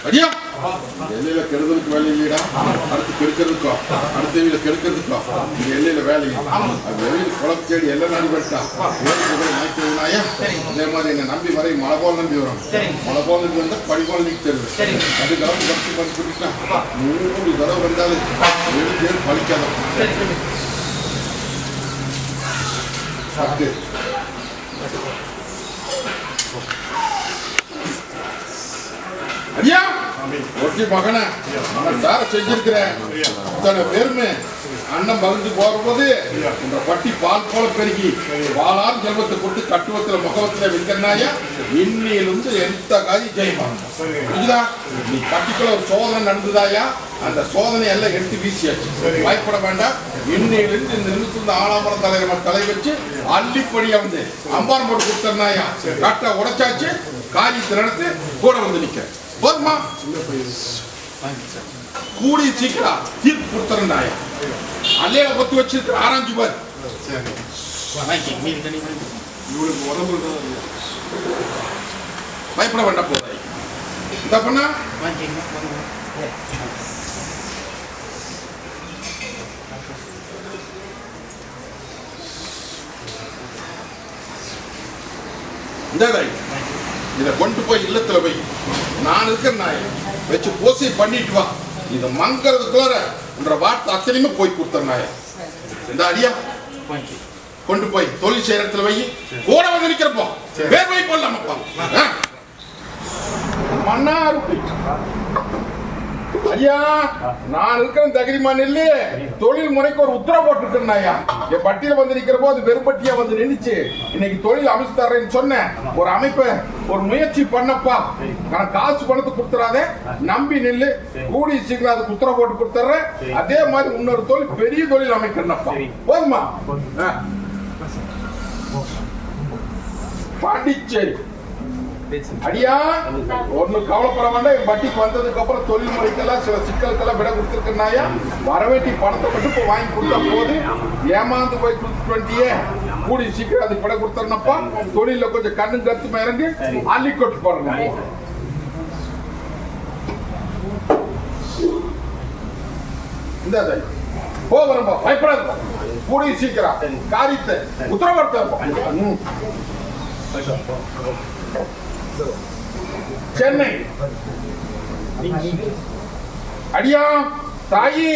அடியா எல்லையில கெடுதலுக்கு வேலை இல்லையா, அடுத்து கெடுக்கிறதுக்கோ அடுத்த கெடுக்கிறதுக்கோ இந்த எல்லையில வேலை அது வெளியில் குழப்ப தேடி எல்லாம் நாடி போயிட்டா நாய்க்கிறதுனாயா. அதே மாதிரி என்னை நம்பி வரை மழை போல் நம்பி வரும். மழை போல் நம்பி வந்தா படி போல் நீக்கி தருது. அது கலந்து பறிச்சு பண்ணி கொடுத்தா 100 தடவை வந்தாலும் 7 பேர் பழிக்காதான். ஐயா ஒட்டி மகனை சார செஞ்சிருக்கிறேன். இத்தனை பேருமே அண்ணன் மகிழ்ந்து போகும்போது இந்த பட்டி பால் போல பெருகி வாழார் செல்வத்தை கொண்டு கட்டுவத்துல முகவத்துல வைக்கிறனாயா இன்னிலிருந்து எந்த காரியம் செய்யணும். புரிஞ்சுதா? நீ பட்டிக்குள்ள ஒரு சோதனை நடந்ததாயா, அந்த சோதனை எல்லாம் எடுத்து வீசியாச்சு. பயப்பட வேண்டாம். இன்னையிலிருந்து இந்த நிமிஷத்துல ஆலாமரம் தலைவர் தலை வச்சு அள்ளிப்படியா வந்து அம்பாரம் போட்டு கொடுத்தனாயா கட்ட உடைச்சாச்சு. காரியத்தை நடத்து கூட வந்து நிக்க போதுமா? கூடி சீக்கிரம் தீர்ப்பு கொடுத்துறாயா. அல்லையில கொத்து வச்சிருக்கிற ஆராய்ச்சி பாரு. பயப்பட வேண்டாம். போதாய் இந்த பண்ணா இதை கொண்டு போய் இல்லத்துல போய் நான் இருக்கிற நாய் வச்சு பூசை பண்ணிட்டு வா. இதை மங்கிறதுக்குள்ள என்ற வார்த்தை அத்தனையுமே போய் கொடுத்த நாய இந்த அடியா கொண்டு போய் தொழில் செய்யற இடத்துல வை. கூட வந்து நிக்கிறப்போ வேர் வை போடலாமப்பா. மன்னார் ஐயா நான் இருக்கிற தகிரிமா நெல்லு தொழில் முறைக்கு ஒரு உத்தரவு போட்டுருக்கேன் ஐயா. என் பட்டியல வந்து நிக்கிற போது வெறுப்பட்டியா வந்து நின்றுச்சு. இன்னைக்கு தொழில் அமைச்சு தர்றேன்னு சொன்னேன். ஒரு அமைப்பை ஒரு முயற்சி பண்ணப்பா. நான் காசு பணத்தை கொடுத்துறாத, நம்பி நெல்லு. கூடி சீக்கிரம் அதுக்கு உத்தரவு போட்டு கொடுத்துறேன். அதே மாதிரி இன்னொரு தொழில் பெரிய தொழில் அமைக்கிறேன்ப்பா. போதுமா? பாண்டிச்சேரி அடியா ஒண்ணு கவலைப்பட வேண்டாம். என் பட்டிக்கு வந்ததுக்கு அப்புறம் தொழில் முறைக்கெல்லாம் சில சிக்கலுக்கெல்லாம் விட கொடுத்துருக்கேன்னாயா. வரவேட்டி பணத்தை மட்டும் இப்போ வாங்கி கொடுத்தா போது. ஏமாந்து போய் கொடுத்துட்டியே. கூடி சீக்கிரம் அதுக்கு விட கொடுத்துறப்பா. தொழில கொஞ்சம் கண்ணு கருத்து இறங்கி அள்ளி கொட்டு போடுறேன். இந்த போகிறப்பா பயப்படாது. கூடி சீக்கிரம் காரியத்தை உத்தரவாதம். சென்னை அடியா தாயி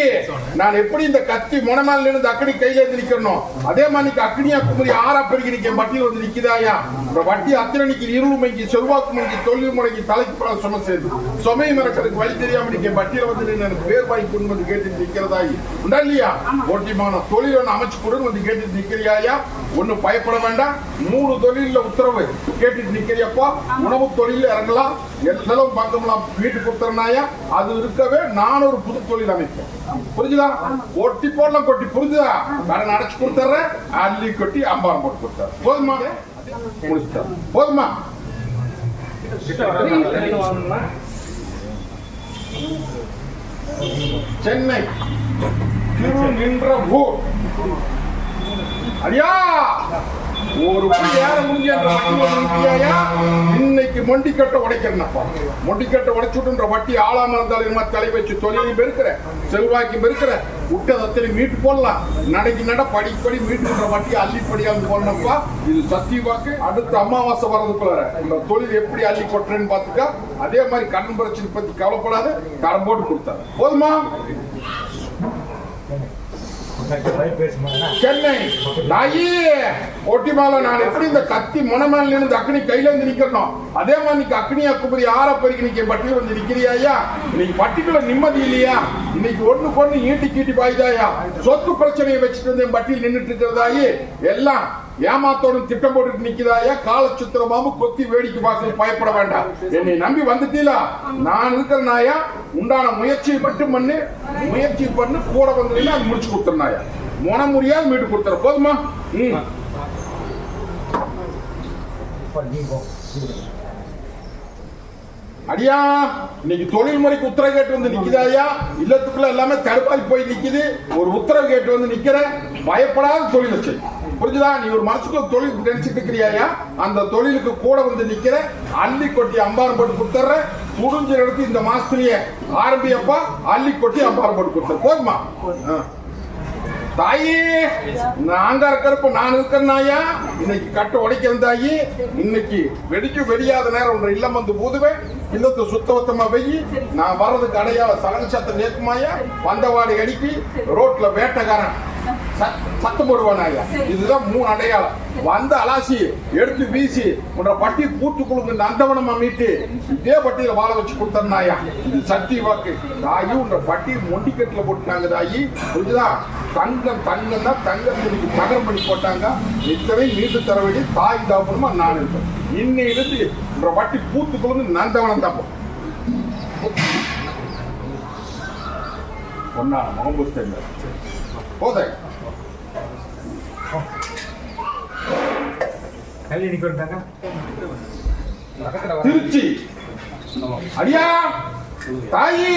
நான் எப்படி இந்த கத்தி முனமால இருந்து அக்கடி கையில இருந்து நிக்கணும். அதே மாதிரி அக்னியா குமரி ஆறா பெருகி நிக்க பட்டியல் வந்து நிக்குதாயா. வட்டி அத்தனை நிக்க இருள் மங்கி செல்வாக்கு மங்கி தொழில் முறைக்கு தலைக்கு பல சும சேர்ந்து சுமை மறக்கிறதுக்கு வழி தெரியாம நிக்க பட்டியல வந்து எனக்கு பேர் வாங்கி கொண்டு வந்து கேட்டு நிக்கிறதாயி உண்டா இல்லையா. ஓட்டிமான தொழில் ஒன்று அமைச்சு கொடுன்னு வந்து கேட்டு நிக்கிறியாயா. ஒண்ணு பயப்பட வேண்டாம். 3 தொழில உத்தரவு கேட்டுட்டு நிக்கிறியப்பா. உணவு தொழில இறங்கலாம், எல்லாம் பார்க்கலாம். வீட்டுக்கு கொடுத்துறனாயா அது இருக்கவே நான் ஒரு புது தொழில் அமைப்பேன். புரிஞ்சுதா? கொட்டி போடலாம் கொட்டி. புரிஞ்சுதா? கடன் அடைச்சு கொடுத்துறேன். அள்ளி கொட்டி அம்பாரம் போட்டு கொடுத்தாரு. போதுமா? முடிச்சுட்டா போதுமா? சென்னை திரு நின்ற ஊர் அடியா ஒரு ஏற முடிஞ்ச இன்னைக்கு மொண்டிக்கட்டை உடைக்கிறேன்ப்பா. மொண்டிக்கட்டை உடைச்சுட்டுன்ற வட்டி ஆளாம இருந்தாலும் தலை வச்சு தொழிலையும் பெருக்கிற செல்வாக்கியும் பெருக்கிற விட்டதத்தை மீட்டு போடலாம். நடைக்கு நட படிப்படி மீட்டுன்ற வட்டி அள்ளிப்படியாந்து போடணும்ப்பா. இது சத்தியவாக்கு. அடுத்த அமாவாசை வர்றதுக்குள்ள இந்த தொழில் எப்படி அள்ளி கொட்டுறேன்னு பாத்துக்கா. அதே மாதிரி கடன் பிரச்சனை பத்தி கவலைப்படாத. கடன் போட்டு கொடுத்தாரு. போதுமா? சென்னை நாயி ஒட்டிமால நான் எப்படி இந்த கத்தி முனமால இருந்து அக்னி கையில இருந்து நிக்கணும். அதே மாதிரி அக்னியா குமரி ஆறா பெருக்கி நிக்க பட்டியல் வந்து நிக்கிறியா. இன்னைக்கு பட்டிக்குள்ள நிம்மதி இல்லையா. இன்னைக்கு ஒண்ணு பொண்ணு ஈட்டி கீட்டி பாய்தாயா. சொத்து பிரச்சனையை வச்சுட்டு வந்து பட்டியல் நின்றுட்டு இருக்கிறதாயி எல்லாம் ஏமாத்தோடு திட்டம் போட்டு நிக்கிறாயா. கால சுத்திரமாம கொத்தி வேடிக்கை பார்க்க பயப்பட வேண்டாம். என்னை நம்பி வந்துட்டீங்களா. நான் இருக்கிற நாயா. உண்டான முயற்சியை மட்டும் பண்ணு. முயற்சி பண்ணு கூட வந்தீங்கன்னா அது முடிச்சு கொடுத்துருநாயா. முன முடியாது மீட்டு கொடுத்துற. போதுமா? அடியா இன்னைக்கு தொழில் முறைக்கு உத்தரவு கேட்டு வந்து நிக்குதாயா? இல்லத்துக்குள்ள எல்லாமே தடுப்பாய் போய் நிக்குது. ஒரு உத்தரவு கேட்டு வந்து நிக்கிற, பயப்படாத தொழில் வச்சு புரிஞ்சுதா? நீ ஒரு மனசுக்குள்ள தொழில் நினைச்சிட்டு இருக்கிறியா? அந்த தொழிலுக்கு கூட வந்து நிக்கிற, அள்ளி கொட்டி அம்பாரம் போட்டு கொடுத்துற. துடிஞ்ச எடுத்து இந்த மாசத்துலயே ஆரம்பியப்பா, அள்ளி கொட்டி அம்பாரம் போட்டு கொடுத்துற. போதுமா தாயி? நாங்க இருக்கிறப்ப நான் இருக்கிறனாயா? இன்னைக்கு கட்ட உடைக்கிறேன் தாயி. இன்னைக்கு வெடிக்கு வெடியாத நேரம் ஒன்று இல்லம் வந்து ஊதுவேன். இல்லத்தை சுத்தவத்தமா வெயி. நான் வர்றதுக்கு அடையாள சலங்க சத்தம் நேர்க்குமாயா? வந்தவாடி அடிக்கி ரோட்ல வேட்டைக்காரன் சத்தம் போடுவானாயா? இதுதான் 3 அடையாளம். வந்த அலாசி எடுத்து வீசி உன்ற பட்டி பூத்து குழுங்க நந்தவனமா மீட்டு இதே பட்டியல வாழ வச்சு கொடுத்தனாயா? இது சக்தி வாக்கு தாயி. உன்ற பட்டி மொண்டிக்கட்டுல போட்டுட்டாங்க தாயி. புரிஞ்சுதான்? தங்கம் தங்கம் தான் தங்கத்துக்கு தகரம் பண்ணி போட்டாங்க. இத்தனை மீண்டு தர வேண்டிய தாய் தாப்பணுமா நான் இருப்பேன். இன்னையிலிருந்து உன்ற பட்டி பூத்து குழுந்து நந்தவனம் தான் பொண்ணான முகம்புஸ்தே போதை திருச்சி அடியா தாயி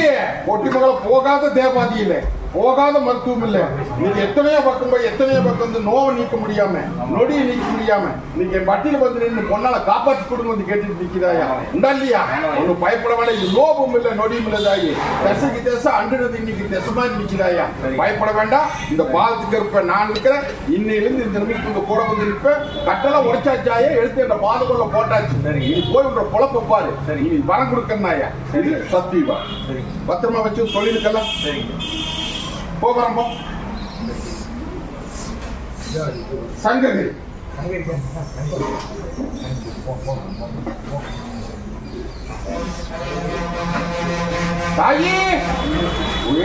பொட்டி மகள போகாத தேவாதி இல்ல, போகாத மருத்துவம் இல்ல. நீங்க எத்தனையோ பக்கம் போய் எத்தனையோ பக்கம் வந்து நோவை நீக்க முடியாம, நொடியை நீக்க முடியாம நீங்க பட்டியல வந்து நின்று பொண்ணால காப்பாற்றி கொடுங்க வந்து கேட்டுட்டு நிக்கிறாயா? உண்டா இல்லையா? ஒண்ணு பயப்பட வேண்டாம். இது நோவும் இல்ல நொடியும் இல்ல தாயி. திசைக்கு திசை அண்டுறது இன்னைக்கு திசை மாதிரி நிக்கிறாயா? பயப்பட வேண்டாம். இந்த பாதத்துக்கு இருப்பேன் நான் இருக்கிறேன். இன்னையிலிருந்து இந்த நிமிஷம் கூட வந்து இருப்பேன். கட்டளை உடைச்சாச்சாயே எடுத்து என்ற பாதக்குள்ள போட்டாச்சு. நீ போய் உன்ற பொழப்ப பாரு. நீ வரம் கொடுக்கறாயா? இது சத்தியவா. பத்திரமா வச்சு தொழிலுக்கெல்லாம் போகிறோம். சங்ககிரி தாயி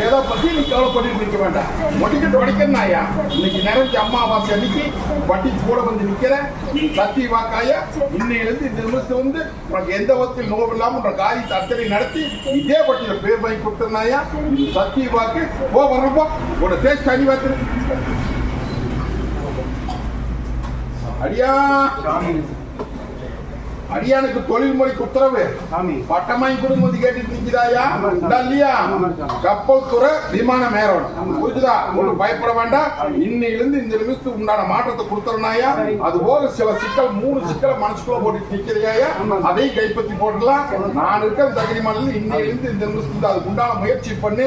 ஏதோ பத்தி நீ கவலைப்பட்டு நிக்க வேண்டாம். மொட்டிக்கிட்டு உடைக்கிறனாயா? இன்னைக்கு நிறைஞ்ச அம்மாவாசை அன்னைக்கு பட்டி கூட வந்து நிக்கிற. இது சத்திய வாக்காயா? இன்னையிலிருந்து இந்த நிமிஷத்தை வந்து உனக்கு எந்த விதத்தில் நோவு இல்லாம உன்ற காரியத்தை அத்தனை நடத்தி இதே பட்டியல பேர் வாங்கி கொடுத்தனாயா? இது சத்திய வாக்கு. போ வரப்போ உன தேய்ச்சி தனி வாக்கு அடியா. அடியானுக்கு தொழில் முறைக்கு உத்தரவு பட்டமாய் கொடுங்க கேட்டுட்டு நிக்கிறாயா? இல்லையா? கப்பல் துறை விமானம் ஏறணும். புரிஞ்சுதா? ஒண்ணு பயப்பட வேண்டாம். இன்னையிலிருந்து இந்த நிமிஷத்துக்கு உண்டான மாற்றத்தை கொடுத்துறனாயா? அது போக சில சிக்கல் 3 சிக்கலை மனசுக்குள்ள போட்டு நிக்கிறியாயா? அதையும் கைப்பற்றி போடலாம். நான் இருக்கிற தகுதி மாநில இன்னையிலிருந்து இந்த நிமிஷத்துக்கு அதுக்கு உண்டான முயற்சி பண்ணு.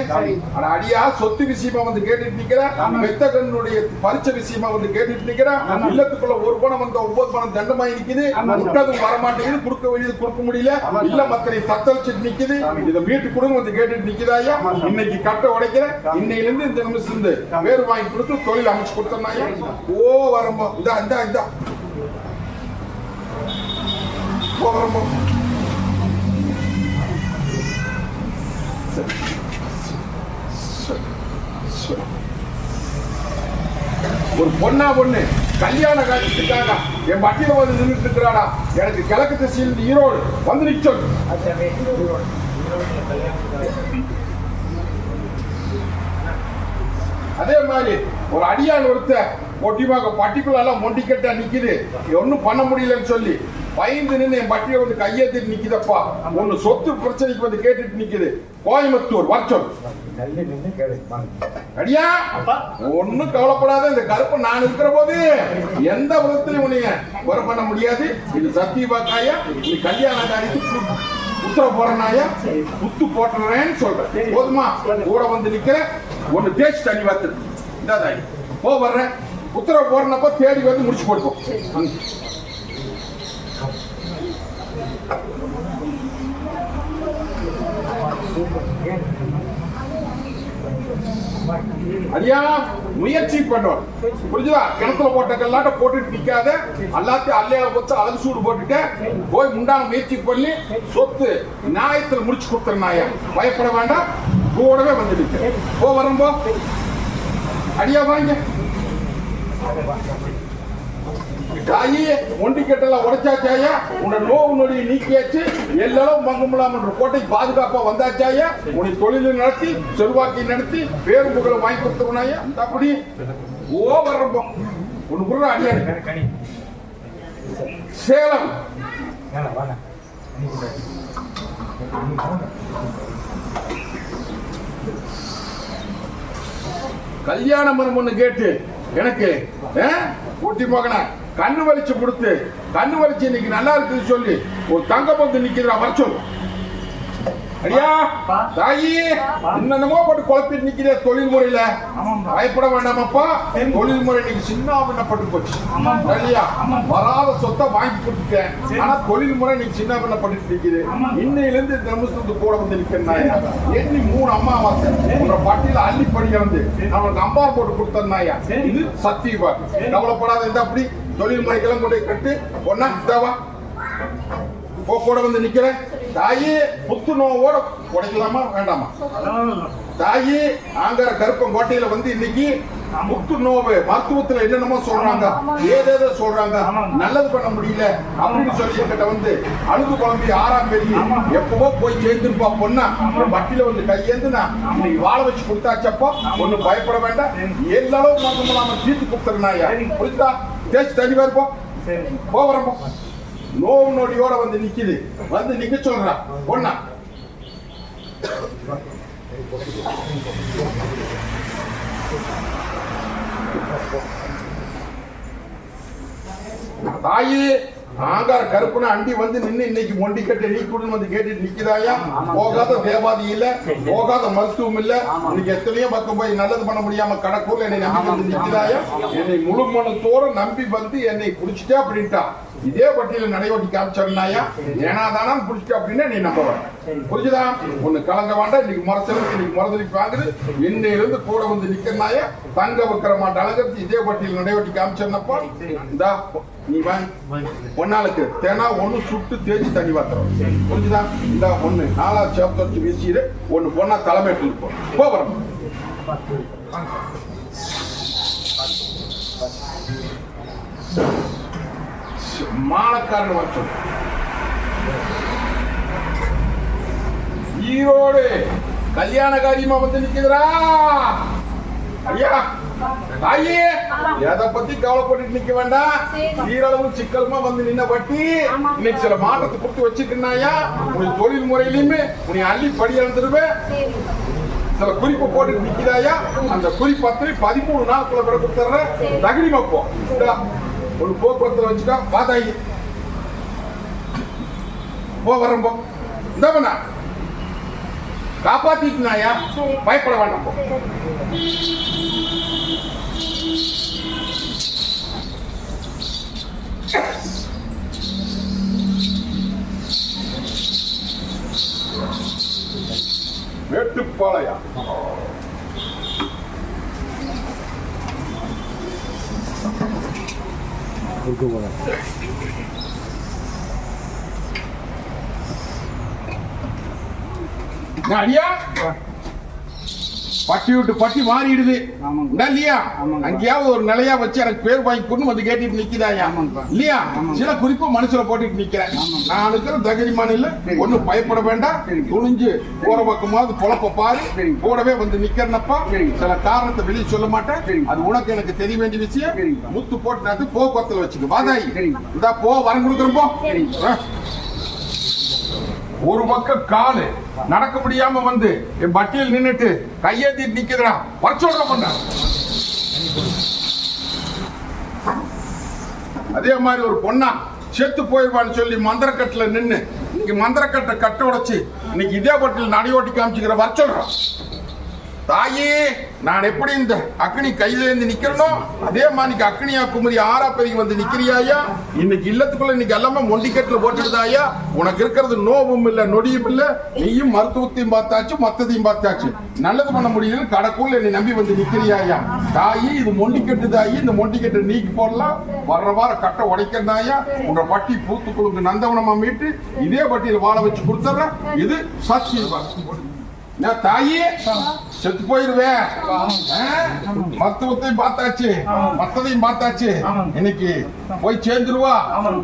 அடியா சொத்து விஷயமா வந்து கேட்டுட்டு நிக்கிற. பெத்த கண்ணுடைய பரிச்சை விஷயமா வந்து கேட்டுட்டு நிக்கிற. இல்லத்துக்குள்ள ஒரு பணம் வந்த 9 பணம் தண்டமாய் நிக்குது. விட்டதும் வரமாட்டேங்குது. கொடுக்க வேண்டியது கொடுக்க முடியல. இல்ல மத்தனை தத்தளிச்சுட்டு நிக்குது. இதை வீட்டு கொடுங்க வந்து கேட்டுட்டு நிக்குதாயா? இன்னைக்கு கட்ட உடைக்கிற. இன்னையிலிருந்து இந்த நிமிஷம் வேறு வாங்கி கொடுத்து தொழில் அமைச்சு கொடுத்தனாயா? ஓ வரம்போ இதா இந்த இதா ஓ வரம்போ ஒரு பொண்ணா பொண்ணு கல்யாண காட்சிக்காக என் பட்டியல வந்து நின்றுட்டு இருக்கிறாடா. எனக்கு கிழக்கு திசையில் ஈரோடு வந்து நிச்சல். அதே மாதிரி ஒரு அடியான் ஒருத்த ஒட்டிமாக பட்டிக்குள்ள மொண்டிக்கட்டா நிக்குது. ஒன்னும் பண்ண முடியலன்னு சொல்லி பயந்து நின்று என் பட்டியல வந்து கையெழுத்திட்டு நிக்குதப்பா. ஒன்னு சொத்து பிரச்சனைக்கு வந்து கேட்டுட்டு நிக்குது. கோயம்புத்தூர் வரச்சொல் அடியா. ஒன்னும் கவலைப்படாத. இந்த கருப்பை நான் இருக்கிற போது எந்த விதத்திலையும் உன்னைய வர பண்ண முடியாது. இது சத்தியவாக்காயா? நீ கல்யாண காரியத்துக்கு உத்தரவு போறனாயா? குத்து போட்டுறேன்னு சொல்றேன். போதுமா? கூட வந்து நிக்கிற. ஒன்னு தேய்ச்சி தண்ணி வாத்து இந்தாதாய் போ வர்றேன். உத்தரவு போறனப்ப தேடி வந்து முடிச்சு போட்டுக்கோ. ஐயா முயற்சி பண்ணுவோம். புரிஞ்சுதா? கிணத்துல போட்ட கல்லாட்ட போட்டுட்டு நிக்காத. எல்லாத்தையும் அல்லையால போட்டு அழகு சூடு போட்டுட்டு போய் முண்டான முயற்சி பண்ணி சொத்து நியாயத்தில் முடிச்சு கொடுத்துருநாயா? பயப்பட வேண்டாம். கூடவே வந்து நிக்க. போ வரம்போ அடியா வாங்க. தாயி ஒண்டிக்கட்டெல்லாம் உடைச்சாச்சாயா? உன்னை நோவு நொடியை நீக்கியாச்சு. எல்லாரும் மங்கமுலாம் என்ற கோட்டைக்கு பாதுகாப்பா வந்தாச்சாயா? உன்னை தொழிலை நடத்தி செல்வாக்கை நடத்தி பேரும் புகழை வாங்கி கொடுத்தவனாயா? அப்படி ஓ வர்றப்போ ஒன்னு புற அடியாரு. சேலம் கல்யாண மரம் ஒண்ணு கேட்டு எனக்கு ஊட்டி மகன கண்ணு வலிச்சு கொடுத்து கண்ணு வலிச்சு இன்னைக்கு நல்லா இருக்குன்னு சொல்லி ஒரு தங்க வந்து நிக்கிறா வர சொல்லு. அடியா தாயி என்னென்னமோ போட்டு குழப்பிட்டு நிக்கிற தொழில் முறையில பயப்பட வேண்டாமப்பா. தொழில் முறை இன்னைக்கு சின்ன பண்ணப்பட்டு போச்சு இல்லையா? வராத சொத்தை வாங்கி கொடுத்துட்டேன். ஆனா தொழில் முறை இன்னைக்கு சின்ன பண்ணப்பட்டு நிக்குது. இன்னையில இருந்து இந்த நிமிஷத்துக்கு கூட வந்து நிக்கிறனாயா எண்ணி 3 அம்மாவாசை உங்க பட்டியல அள்ளி படிக்க வந்து அவனுக்கு அம்பா போட்டு கொடுத்தனாயா. இது சத்தியவா. கவலைப்படாத. இந்த அப்படி தொழில் முறைக்கெல்லாம் கொண்டு கட்டு ஒன்னா இதாவா கூட வந்து நிக்கிறேன். தாயி புத்து நோவோட உடைக்கலாமா வேண்டாமா? தாயி ஆங்கர கருப்பம் கோட்டையில வந்து இன்னைக்கு புத்து நோவு மருத்துவத்துல என்னென்னமோ சொல்றாங்க, ஏதேதோ சொல்றாங்க, நல்லது பண்ண முடியல அப்படின்னு சொல்லி என்கிட்ட வந்து அழுது குழம்பி 6ஆம் தேதி எப்பவோ போய் சேர்ந்துருப்பா பொண்ணா வட்டியில வந்து கையேந்துனா இன்னைக்கு வாழ வச்சு கொடுத்தாச்சப்பா. ஒன்னும் பயப்பட வேண்டாம். எல்லாரும் மருந்து நாம தீர்த்து கொடுத்துருந்தாயா புரியுதா? தேய்ச்சி தண்ணி இருப்போம் போறப்போ நோவு நொடியோட வந்து நிக்குது. வந்து நிக்க சொல்றா பொண்ணா. தாயி ஆங்கார கருப்புன அண்டி வந்து நின்று இன்னைக்கு மொண்டி கட்ட நீ கூட வந்து கேட்டுட்டு நிக்குதாயா. போகாத தேவாதி இல்ல, போகாத மருத்துவம் இல்ல. இன்னைக்கு எத்தனையோ பக்கம் போய் நல்லது பண்ண முடியாம கடக்கூர்ல என்னை நம்பி வந்து நிக்குதாயா. என்னை முழு மனத்தோட நம்பி வந்து என்னை புடிச்சிட்டே அப்படின்ட்டா. இதே பட்டியல நடைவட்டி காமிச்சாயா. ஏனா தானா புடிச்சிட்ட அப்படின்னா நீ நம்ப வேண்டாம். புரிஞ்சுதா? ஒண்ணு கலங்க வேண்டாம். இன்னைக்கு முறச்சலுக்கு இன்னைக்கு முறதலிப்பு வாங்குது. இன்னையிலிருந்து கூட வந்து நிக்கிறனாயா. தங்க வைக்கிற மாட்டாளங்கிறது இதே பட்டியல நடைவட்டி காமிச்சப்பா. இந்தா நீ வாங்கி பொன்னாளுக்கு தேனா ஒண்ணு சுட்டு தேய்ச்சி தண்ணி வாத்துறோம். புரிஞ்சுதா? இந்த ஒண்ணு 4ஆவது சேப்டர் வீசிடு. ஒண்ணு பொண்ணா தலைமைட்டு போறோம். மானக்காரன் வச்சோம். ஈரோடு கல்யாண காரியமா வந்து நிக்குதுரா. ஐயா தாயே எதை பத்தி கவலைப்பட்டு நிக்க வேண்டாம். ஈரளவு சிக்கலமா வந்து நின்ன பட்டி இன்னைக்கு சில மாற்றத்தை கொடுத்து வச்சிருக்கா. உன் தொழில் முறையிலுமே உன்னை அள்ளி படி எழுந்துருவேன். சில குறிப்பு போட்டு நிக்கிறாயா. அந்த குறிப்பத்திரி 13 நாளுக்குள்ள பிற கொடுத்துற தகுதி மப்போ ஒரு போக்குவரத்துல வச்சுட்டா பாதாயி போ வரம்போ இந்த பண்ணா காப்பாத்திட்டுனாயா. பயப்பட வேண்டாம். மேட்டுப்பாளையா அடியா பட்டி விட்டு பட்டி மாறிடுது இல்லையா? அங்கேயாவது ஒரு நிலையா வச்சு எனக்கு பேர் வாங்கி கொண்டு வந்து கேட்டுட்டு நிக்கிறாயா இல்லையா? சில குறிப்பா மனசுல போட்டுட்டு நிக்கிறேன். நான் இருக்கிற தகுதிமான இல்ல. ஒண்ணும் பயப்பட வேண்டாம். துணிஞ்சு போற பக்கமாவது பொழப்ப பாரு. கூடவே வந்து நிக்கிறனப்பா. சில காரணத்தை வெளியே சொல்ல மாட்டேன். அது உனக்கு எனக்கு தெரிய வேண்டிய விஷயம். முத்து போட்டு போக்குவரத்துல வச்சுக்க வாதாயி. இந்த போ வரம் கொடுக்குறோம் போ. ஒரு பக்கம் காலு நடக்க முடியாம வந்து என் பட்டியல் நின்னுட்டு கையேந்திட்டு நிக்கிறா. வர பண்ண அதே மாதிரி ஒரு பொண்ணா செத்து போயிருவான்னு சொல்லி மந்திரக்கட்டுல நின்னு இன்னைக்கு மந்திரக்கட்டை கட்ட உடைச்சு இன்னைக்கு இதே பட்டியல் நடையோட்டி காமிச்சுக்கிற வர சொல்றோம். தாயே நான் எப்படி இந்த அக்னி கையில இருந்து நிக்கிறனோ அதே மாதிரி அக்னியா குமரி 6ஆம் தேதி வந்து நிக்கிறியாயா. இன்னைக்கு இல்லத்துக்குள்ள இன்னைக்கு எல்லாமே மொண்டிக்கட்டுல போட்டுடுதாயா. உனக்கு இருக்கிறது நோவும் இல்ல நொடியும் இல்ல. நீயும் மருத்துவத்தையும் பார்த்தாச்சு மத்ததையும் பார்த்தாச்சு. நல்லது பண்ண முடியல கடக்குள்ள என்னை நம்பி வந்து நிக்கிறியாயா. தாயி இது மொண்டிக்கட்டு தாயி. இந்த மொண்டிக்கட்டை நீக்கி போடலாம். வர்ற வார கட்டை உடைக்கிறதாயா. உங்க பட்டி பூத்துக்குழுக்கு நந்தவனமா மீட்டு இதே பட்டியல வாழ வச்சு கொடுத்துற. இது சத்தியம். தாயி செத்து போயிருவேன். மருத்துவத்தையும் பார்த்தாச்சு, மத்ததையும் பார்த்தாச்சு. இன்னைக்கு போய் சேர்ந்துருவா,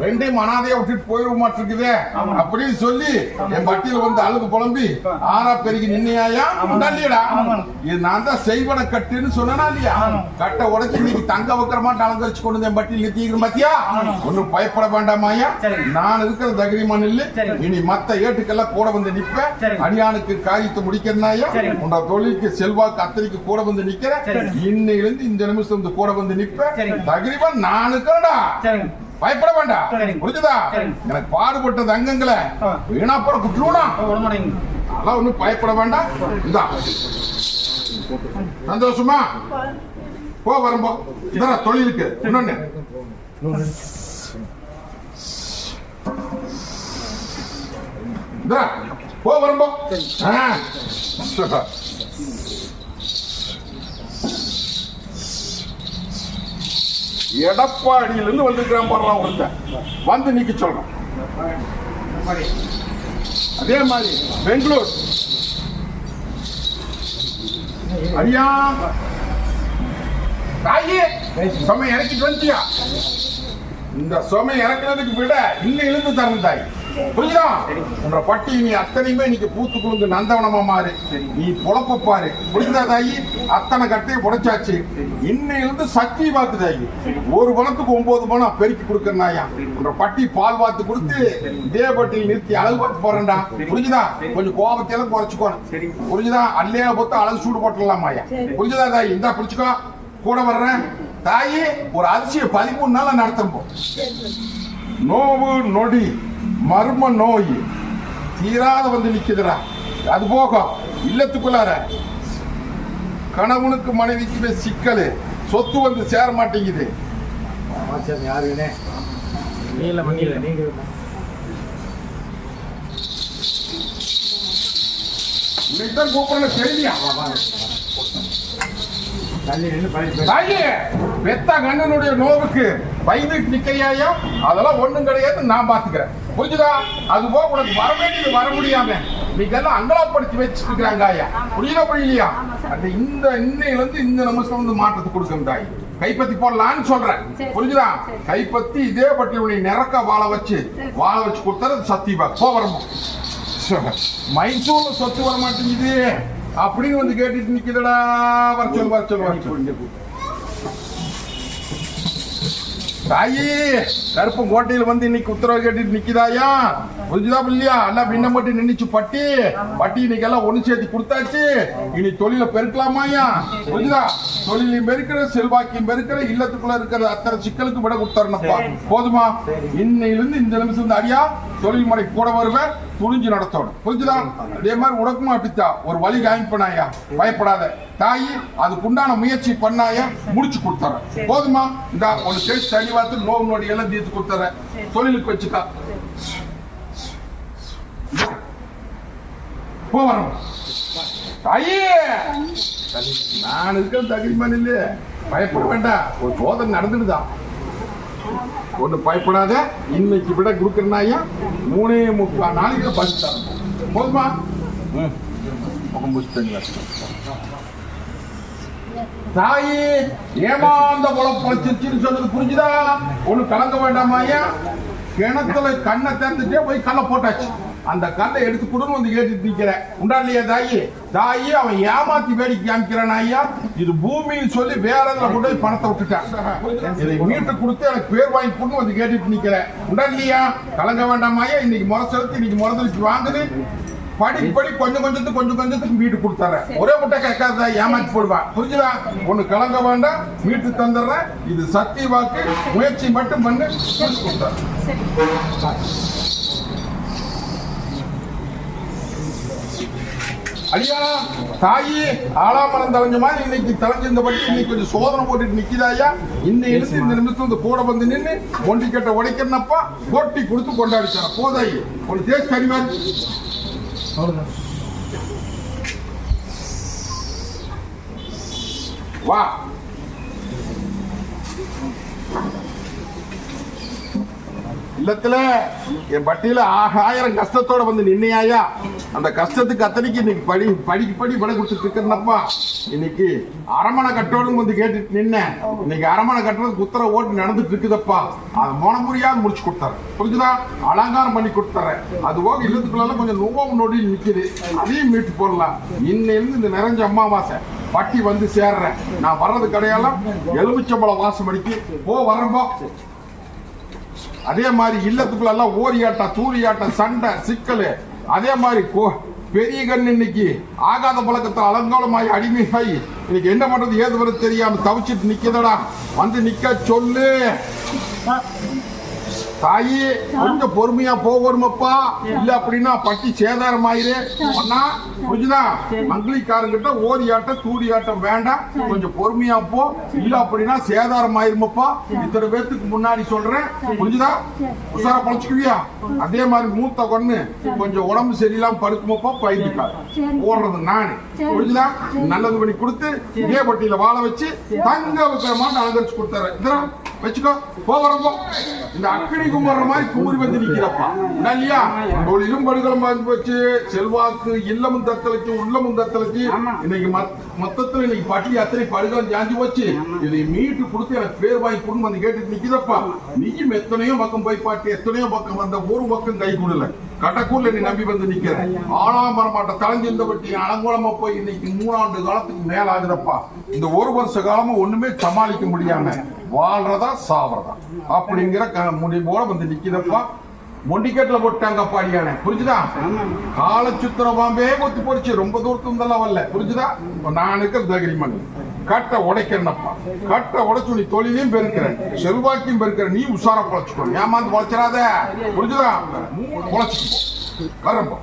ரெண்டையும் அனாதையா விட்டுட்டு போயிட மாட்டிருக்குதே அப்படின்னு சொல்லி என் பட்டியல வந்து அழுது புலம்பி ஆறா பெருகி நின்னையா இல்லையடா. இது நான் தான் செய்வன கட்டுன்னு சொன்னா இல்லையா? கட்டை உடைச்சு இன்னைக்கு தங்க வைக்கிற மாட்டேன் அலங்கரிச்சு கொண்டு என் பட்டியல் நிறுத்திக்கிறேன் பாத்தியா? ஒன்னும் பயப்பட வேண்டாமாயா, நான் இருக்கிற தகிரிமான் இல்ல. இனி மத்த ஏட்டுக்கெல்லாம் கூட வந்து நிப்பேன். அடியானுக்கு காரியத்தை முடிக்கிறனாயா, உன்னோட தொழிலுக்கு செல்வாக்கு அத்தனைக்கு கூட வந்து நிக்கிற. இன்னையிலிருந்து இந்த நிமிஷம் வந்து கூட வந்து நிப்பேன். தகிரிமான் நான் இருக்கிறடா, பயப்பட வேண்டாம். புரிஞ்சுதா? எனக்கு பாடுபட்டது அங்கங்களை வீணா போட குட்டுருவா, அதெல்லாம் ஒண்ணும் பயப்பட வேண்டாம். இதான் சந்தோஷமா போ வரும்போ. இதான் தொழிலுக்கு இன்னொன்னு போ வரும்போ. எடப்பாடியிலிருந்து வந்திருக்கிறான் போடுறான் ஒருத்தன், வந்து நிக்க சொல்றான். அதே மாதிரி பெங்களூர் ஐயா தாயே சுமை இறக்கிட்டு வந்துட்டியா? இந்த சுமை இறக்குறதுக்கு விட இன்னும் இழுந்து தரணும் தாய். புரியுதா? உன்ற பட்டி நீ அத்தனையுமே இன்னைக்கு பூத்து குழுந்து நந்தவனமா மாறு. நீ பொழப்ப பாரு. புரியுதா தாயி? அத்தனை கட்டையை புடைச்சாச்சு. இன்னையிலிருந்து சக்தி வாக்கு தாயி. ஒரு பணத்துக்கு 9 பணம் பெருக்கி கொடுக்கறனாயா. உன்ற பட்டி பால் வாத்து கொடுத்து இதே பட்டியில் நிறுத்தி அழகு பார்த்து போறேன்டா. புரிஞ்சுதா? கொஞ்சம் கோபத்தையெல்லாம் குறைச்சுக்கோணும். புரிஞ்சுதா? அல்லையா பொத்து அழகு சூடு போட்டுடலாமாயா. புரிஞ்சுதா தாயி? இந்தா பிடிச்சுக்கோ, கூட வர்றேன் தாயி. ஒரு அதிசய 13 நாள நடத்தும். நோவு நொடி மர்ம நோய் தீராத வந்து நிக்குதுடா. அது போக இல்லத்துக்குள்ளார கணவனுக்கு மனைவிக்கு சிக்கல், சொத்து வந்து சேர மாட்டேங்குது. கூப்பிடணும் தெரியா? பெத்த கண்ணனுடைய நோவுக்கு பயந்துட்டு நிக்கிறியா? அதெல்லாம் ஒண்ணும் கிடையாது, நான் பாத்துக்கிறேன். புரிஞ்சுதா? அது போக உனக்கு வர வேண்டியது வர முடியாம நீங்க எல்லாம் அங்கலாப்படுத்தி வச்சுட்டு இருக்கிறாங்க ஐயா. புரியுதா புரியலையா? அந்த இந்த இன்னையில இருந்து இந்த நிமிஷம் வந்து மாற்றத்தை கொடுக்கணும் தாய். கைப்பத்தி போடலான்னு சொல்றேன். புரிஞ்சுதா? கைப்பத்தி இதே பற்றி உன்னை நிறக்க வாழ வச்சு கொடுத்தது சத்தியபா. போறோம் மைசூர்ல சொத்து வர மாட்டேங்குது அப்படின்னு வந்து கேட்டுட்டு நிக்குதுடா. வர சொல்லு தாயி. கருப்பு கோட்டையில வந்து இன்னைக்கு உத்தரவு கேட்டுட்டு நிக்குதாயா? புரிஞ்சுதா இல்லையா? எல்லாம் பின்னம் பட்டி நின்னுச்சு பட்டி இன்னைக்கு எல்லாம் ஒண்ணு சேர்த்து கொடுத்தாச்சு. இனி தொழில பெருக்கலாமாயா? புரிஞ்சுதா? தொழிலையும் பெருக்கிற, செல்வாக்கியும் பெருக்கிற, இல்லத்துக்குள்ள இருக்கிற அத்தனை சிக்கலுக்கு விட கொடுத்தாருனப்பா. போதுமா? இன்னையிலிருந்து இந்த நிமிஷம் வந்து அடியா தொழில் முறை கூட வருவேன், துணிஞ்சு நடத்தணும். புரிஞ்சுதா? அதே மாதிரி உனக்குமா பித்தா ஒரு வழி காமிப்பனாயா, பயப்படாத தாயி. அதுக்குண்டான முயற்சி பண்ணாயா, முடிச்சு கொடுத்துறேன். போதுமா? இந்த ஒன்னு சேர்த்து தனி வார்த்தை நோவு நோடி எல்லாம் தீர்த்து கொடுத்துறேன். தொழிலுக்கு வச்சுக்கா. போறோம் தாயி. நான் இருக்க தகிரிமான் இல்ல, பயப்பட வேண்டாம். ஒரு சோதனை நடந்துடுதான், ஒண்ணு பயப்படாத. இன்னைக்கு விட கொடுக்கறனாயா 3.3 நாளைக்கு பஸ் தரணும். போதுமா? தாயி ஏமாந்த பொழச்சிருச்சுன்னு சொல்றது புரிஞ்சுதா? ஒண்ணு கலங்க வேண்டாமாயா. கிணத்துல கண்ணை திறந்துட்டே போய் கல்லை போட்டாச்சு. அந்த கல்லை எடுத்து கொடுன்னு வந்து கேட்டுட்டு நிக்கிறேன். உண்டா இல்லையா தாயி? தாயி அவன் ஏமாத்தி வேடிக்கை காமிக்கிறான் ஐயா. இது பூமின்னு சொல்லி வேற இதுல கொண்டு போய் பணத்தை விட்டுட்டான். இதை மீட்டு கொடுத்து எனக்கு பேர் வாங்கி கொடுன்னு வந்து கேட்டுட்டு நிக்கிறேன். உண்டா இல்லையா? கலங்க வேண்டாமாயா. இன்னைக்கு முறை செலுத்தி இன்னைக்கு முறைதலுக்கு வாங்குது. படி கொஞ்சம் கொஞ்சத்துக்கு வீட்டு கொடுத்துறேன். ஒரே முட்டை கேட்காத ஏமாற்றி போடுவான். புரிஞ்சுதா? ஒண்ணு கலங்க வேண்டாம், மீட்டு தந்துடுறேன். இது சக்தி வாக்கு, முயற்சி மட்டும் பண்ணு கொடுத்துறேன். ஐயா தாயி ஆளாமரம் தலைஞ்ச மாதிரி இன்னைக்கு தலைஞ்சிருந்த பற்றி இன்னைக்கு கொஞ்சம் சோதனை போட்டுட்டு நிக்குதாயா. இன்னைக்கு இந்த நிமிஷம் வந்து கூட வந்து நின்று ஒண்டி கட்ட உடைக்கிறனப்பா போட்டி கொடுத்து கொண்டாடிச்சான். போதாயி ஒரு தேஸ் கரிமாரி வா. இல்லத்துல என் பட்டியல 1000 கஷ்டத்தோட வந்து நின்னையா. அந்த கஷ்டத்துக்கு அத்தனைக்கு இன்னைக்கு படி விலை கொடுத்துட்டு இருக்கிறப்பா. இன்னைக்கு அரமனை கட்டணும் வந்து கேட்டுட்டு நின்னேன். இன்னைக்கு அரமனை கட்டுறதுக்கு உத்தரவு ஓட்டு நடந்துட்டு இருக்குதப்பா. அது மனமுறியாது முடிச்சு கொடுத்தாரு. புரிஞ்சுதா? அலங்காரம் பண்ணி கொடுத்தாரு. அது போக இல்லத்துக்குள்ள கொஞ்சம் நோவு நொடி நிக்குது, அதையும் மீட்டு போடலாம். இன்னிலிருந்து இந்த நிறைஞ்ச அமாவாசை பட்டி வந்து சேர்றேன். நான் வர்றது கடையெல்லாம் எலுமிச்சம்பழம் வாசம் அடிக்கு வர்றப்போ. அதே மாதிரி இல்லத்துக்குள்ள எல்லாம் ஓரியாட்டம் தூரியாட்டம் சண்டை சிக்கல். அதே மாதிரி பெரிய கண் இன்னைக்கு ஆகாத பழக்கத்தில் அலங்கோலமாய் அடிமையாய் இன்னைக்கு என்ன பண்றது ஏது வர தெரியாம தவிச்சிட்டு நிக்கதடா. வந்து நிக்க சொல்லு தாயி, கொஞ்சம் பொறுமையா போகணுமப்பா. இல்ல அப்படின்னா பட்டி சேதாரம் ஆயிரு. புரிஞ்சுதா? மங்களிக்காரங்கிட்ட ஓரியாட்டம் தூரியாட்டம் வேண்டாம், கொஞ்சம் பொறுமையா போ. இல்ல அப்படின்னா சேதாரம் ஆயிருமப்பா. இத்தனை பேத்துக்கு முன்னாடி சொல்றேன். புரிஞ்சுதா? உசார பழச்சுக்குவியா? அதே மாதிரி மூத்த கொண்டு கொஞ்சம் உடம்பு சரியில்லாம படுக்குமப்பா. பயந்துக்காரு ஓடுறது நானு. புரிஞ்சுதா? நல்லது பண்ணி கொடுத்து இதே பட்டியில வாழ வச்சு தங்க வைக்கிற மாதிரி அலங்கரிச்சு கொடுத்தாரு. வச்சுக்கோ போறப்போ இந்த அக்கடி கும்புற மாதிரி குமுறி வந்து நிக்கிறப்பா. இல்லையா? தொழிலும் படுகளம் பார்த்து போச்சு. செல்வாக்கு இல்லமும் தத்தளிச்சு உள்ளமும் தத்தளிச்சு. இன்னைக்கு மொத்தத்துல இன்னைக்கு பட்டி அத்தனை படுகளம் ஜாஞ்சி போச்சு. இதை மீட்டு கொடுத்து எனக்கு பேர் வாங்கி கொடுன்னு வந்து கேட்டு நிக்கிறப்பா. நீயும் எத்தனையோ பக்கம் போய் பாட்டு எத்தனையோ பக்கம் வந்த ஒரு பக்கம் கை கொடுல கட்டக்கூர்ல நீ நம்பி வந்து நிக்கிற. ஆனாமரமாட்ட தலைஞ்சிருந்த பட்டி அலங்கோலமா போய் இன்னைக்கு 3 ஆண்டு காலத்துக்கு மேல ஆகுதப்பா. இந்த 1 வருஷ காலமா ஒண்ணுமே சமாளிக்க முடியாம வாழ்றதா சாவறதா அப்படிங்கிற முடிவோட வந்து நிக்கிறப்பா. மொண்டிக்கேட்ல போட்டாங்க பாடியான. புரிஞ்சுதா? கால சுத்திர பாம்பே கொத்தி போடுச்சு. ரொம்ப தூரத்து இருந்தெல்லாம் வரல. புரிஞ்சுதா? நான் இருக்கிற தகிரிமண் கட்டை உடைக்கிறப்பா. கட்டை உடைச்சு நீ தொழிலையும் பெருக்கிற செல்வாக்கையும் பெருக்கிற. நீ உஷாரா பொழைச்சுக்கோ. ஏமாந்து பொழைச்சிடாத. புரிஞ்சுதா? பொழைச்சுக்கோ. வரப்போ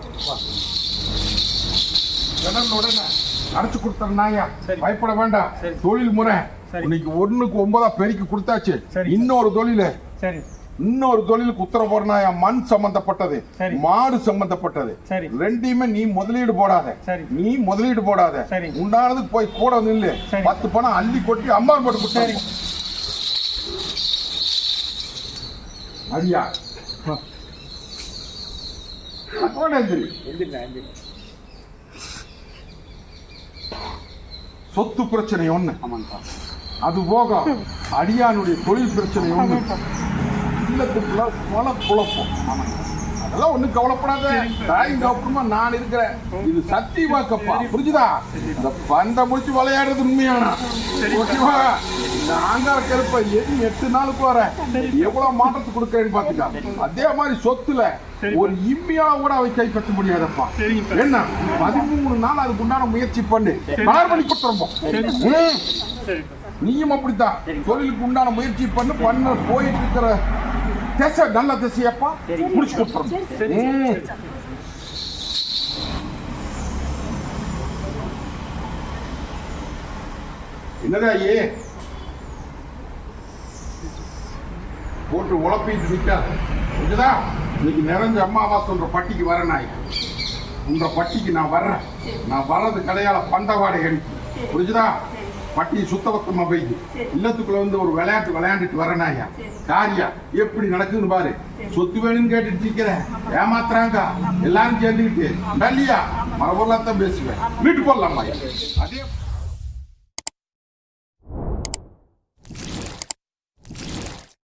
உடனே அடைச்சு கொடுத்தா பயப்பட வேண்டாம். தொழில் முறை இன்னைக்கு 1க்கு 9 பெருக்கி கொடுத்தாச்சு. இன்னொரு தொழிலுக்கு உத்தரவு போடுறாயா. மண் சம்பந்தப்பட்டது, மாடு சம்பந்தப்பட்டது. ரெண்டையுமே நீ முதலீடு போடாத. உண்டானது போய் கூட நில்லு. 10 பணம் அள்ளி கொட்டி அம்மா போட்டு கொடுத்தாரு. அடியா சொத்து பிரச்சனை ஒண்ணு, அது போக அடியானுடைய தொழில் பிரச்சனை ஒண்ணு, இல்லத்துக்குள்ள பல குழப்பம். அதெல்லாம் ஒண்ணு கவலைப்படாத. அப்புறமா நான் இருக்கிறேன். இது சத்தியமாக்கப்பா. புரிஞ்சுதா? இந்த பந்த முடிச்சு விளையாடுறது உண்மையானா இந்த ஆங்கார கருப்ப 8 நாளுக்கு வர எவ்வளவு மாற்றத்தை கொடுக்கறேன்னு பாத்துக்கா. அதே மாதிரி சொத்துல ஒரு இம்மியா கூட அவை கைப்பற்ற முடியாதப்பா. என்ன 13 நாள் அதுக்கு உண்டான முயற்சி பண்ணி பண்ணி கொடுத்துருப்போம். நீயும் அப்படித்தான் தொழிலுக்கு உண்டான முயற்சி பண்ண போயிட்டு இருக்கிற திசை நல்ல திசையப்பா. முடிச்சு கொடுத்துரும். என்னதாயே போட்டு உழப்பிட்டு நிக்காது. புரிஞ்சுதா? இன்னைக்கு நிறைஞ்ச அம்மாவா சொல்ற பட்டிக்கு வர நாய். உங்க பட்டிக்கு நான் வர்றேன். நான் வர்றது கடையால பண்டவாடை அடிக்கும். புரிஞ்சுதா? பட்டி சுத்தபத்தமா போயிட்டு இல்லத்துக்குள்ள வந்து ஒரு விளையாட்டு விளையாண்டுட்டு வரனாயா. காரியா எப்படி நடக்குதுன்னு பாரு. சொத்து வேணும்னு கேட்டுட்டு இருக்கிற ஏமாத்துறாங்க எல்லாரும் சேர்ந்துக்கிட்டு. இல்லையா? மரபொருளாத்தான் பேசுவேன். வீட்டு போடலாமா? அதே